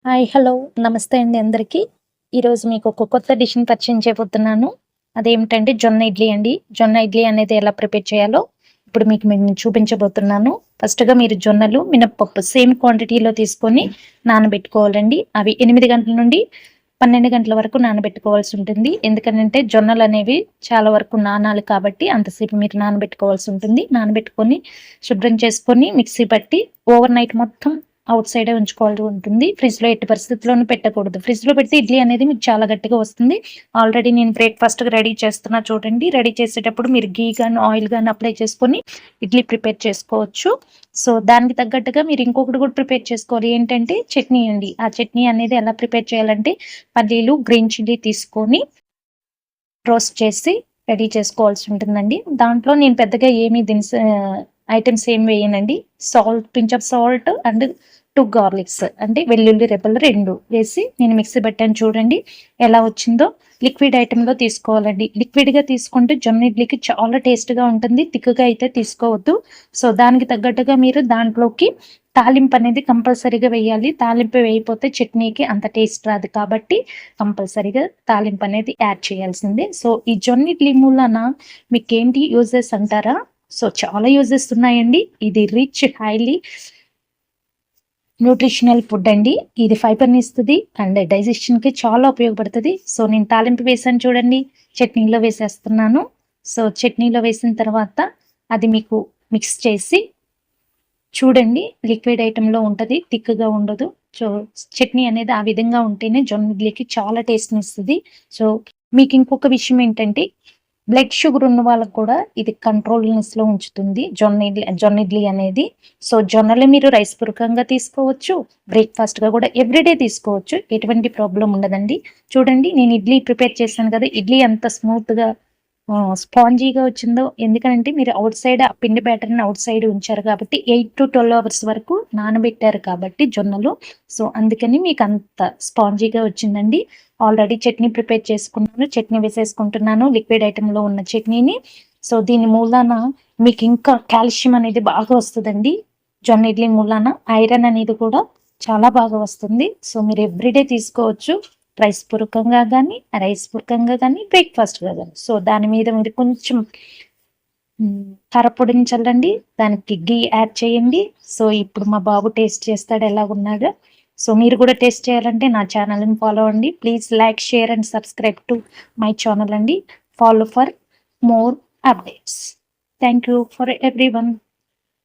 Hi! Hello! నమస్తే అండి అందరికీ. ఈరోజు మీకు ఒక కొత్త డిష్‌ని పరిచయం చేయబోతున్నాను. అదేమిటంటే జొన్న ఇడ్లీ అండి. జొన్న ఇడ్లీ అనేది ఎలా ప్రిపేర్ చేయాలో ఇప్పుడు మీకు నేను చూపించబోతున్నాను. ఫస్ట్‌గా మీరు జొన్నలు, మినపప్పు సేమ్ క్వాంటిటీలో తీసుకొని నానబెట్టుకోవాలండి. అవి 8 గంటల నుండి 12 గంటల వరకు నానబెట్టుకోవాల్సి ఉంటుంది. ఎందుకనంటే జొన్నలనేవి చాలా వరకు నానాలి కాబట్టి అంతసేపు మీరు నానబెట్టుకోవాల్సి ఉంటుంది. నానబెట్టుకొని శుభ్రం చేసుకొని మిక్సీ పట్టి ఓవర్ నైట్ మొత్తం ఔట్ సైడే ఉంచుకోవాల్సి ఉంటుంది. ఫ్రిడ్జ్‌లో ఎట్టి పరిస్థితిలోనూ పెట్టకూడదు. ఫ్రిడ్జ్‌లో పెడితే ఇడ్లీ అనేది మీకు చాలా గట్టిగా వస్తుంది. ఆల్రెడీ నేను బ్రేక్‌ఫాస్ట్‌కి రెడీ చేస్తున్నా చూడండి. రెడీ చేసేటప్పుడు మీరు ఘీ గాని, ఆయిల్ గాని అప్లై చేసుకొని ఇడ్లీ ప్రిపేర్ చేసుకోవచ్చు. సో, దానికి తగ్గట్టుగా మీరు ఇంకొకటి కూడా ప్రిపేర్ చేసుకోవాలి. ఏంటంటే చట్నీ అండి. ఆ చట్నీ అనేది ఎలా ప్రిపేర్ చేయాలంటే పల్లీలు, గ్రీన్ చిల్లీ తీసుకొని రోస్ట్ చేసి రెడీ చేసుకోవాల్సి ఉంటుందండి. దాంట్లో నేను పెద్దగా ఏమి ఐటెమ్స్ ఏమి వేయనండి. Pinch of salt and 2 garlics అంటే వెల్లుల్లి రెబ్బలు 2 వేసి నేను మిక్సీ పట్టాను చూడండి. ఎలా వచ్చిందో లిక్విడ్ ఐటెమ్‌లో తీసుకోవాలండి. లిక్విడ్‌గా తీసుకుంటే జొన్న ఇడ్లీకి చాలా టేస్ట్‌గా ఉంటుంది. థిక్‌గా అయితే తీసుకోవద్దు. సో, దానికి తగ్గట్టుగా మీరు దాంట్లోకి తాలింపు అనేది కంపల్సరీగా వేయాలి. తాలింపు వేయకపోతే చట్నీకి అంత టేస్ట్ రాదు కాబట్టి కంపల్సరీగా తాలింపు అనేది యాడ్ చేయాల్సిందే. సో, ఈ జొన్న ఇడ్లీ మూలాన మీకేంటి యూజెస్ అంటారా? సో, చాలా యూజెస్ ఉన్నాయండి. ఇది హైలీ న్యూట్రిషనల్ ఫుడ్ అండి. ఇది ఫైబర్‌ని ఇస్తది అండ్ డైజెషన్‌కి చాలా ఉపయోగపడుతది. సో, నేను తాలింపు వేసాను చూడండి. చట్నీలో వేసేస్తున్నాను. సో, చట్నీలో వేసిన తర్వాత అది మీకు మిక్స్ చేసి చూడండి. లిక్విడ్ ఐటెమ్‌లో ఉంటది. థిక్‌గా ఉండదు. సో, చట్నీ అనేది ఆ విధంగా ఉంటేనే జొన్న ఇడ్లీకి చాలా టేస్ట్‌నిస్తది. సో, మీకు ఇంకొక విషయం ఏంటంటే బ్లడ్ షుగర్ ఉన్న వాళ్ళకి కూడా ఇది కంట్రోల్‌నెస్‌లో ఉంచుతుంది. జొన్న ఇడ్లీ అనేది. సో, జొన్నలు మీరు రైస్ పూర్వకంగా తీసుకోవచ్చు. బ్రేక్‌ఫాస్ట్‌గా కూడా ఎవ్రీడే తీసుకోవచ్చు. ఎటువంటి ప్రాబ్లమ్ ఉండదండి. చూడండి నేను ఇడ్లీ ప్రిపేర్ చేశాను కదా! ఇడ్లీ ఎంత స్మూత్‌గా స్పాంజీగా వచ్చిందో. ఎందుకనంటే మీరు ఔట్ సైడ్ ఆ పిండి బ్యాటర్‌ని ఔట్ సైడ్ ఉంచారు కాబట్టి 8-12 అవర్స్ వరకు నానబెట్టారు కాబట్టి జొన్నలు. సో, అందుకని మీకంత స్పాంజీగా వచ్చిందండి. ఆల్రెడీ చట్నీ ప్రిపేర్ చేసుకున్నాను. చట్నీ వేసేసుకుంటున్నాను. లిక్విడ్ ఐటెమ్‌లో ఉన్న చట్నీని. సో, దీని మూలాన మీకు ఇంకా కాల్షియం అనేది బాగా వస్తదండి. జొన్న ఇడ్లీ మూలాన ఐరన్ అనేది కూడా చాలా బాగా వస్తుంది. సో, మీరు ఎవ్రీడే తీసుకోవచ్చు. రైస్ పూర్వకంగా గానీ, బ్రేక్‌ఫాస్ట్‌గా గానీ. సో, దాని మీద మీరు కొంచెం కారపొడిని చల్లండి. దానికి ఘీ యాడ్ చేయండి. సో, ఇప్పుడు మా బాబు టేస్ట్ చేస్తాడు ఎలాగున్నాడో. సో, మీరు కూడా టేస్ట్ చేయాలంటే నా ఛానల్‌ని ఫాలో అవ్వండి. Please like, share and subscribe to my channel అండి. Follow for more updates. Thank you for everyone.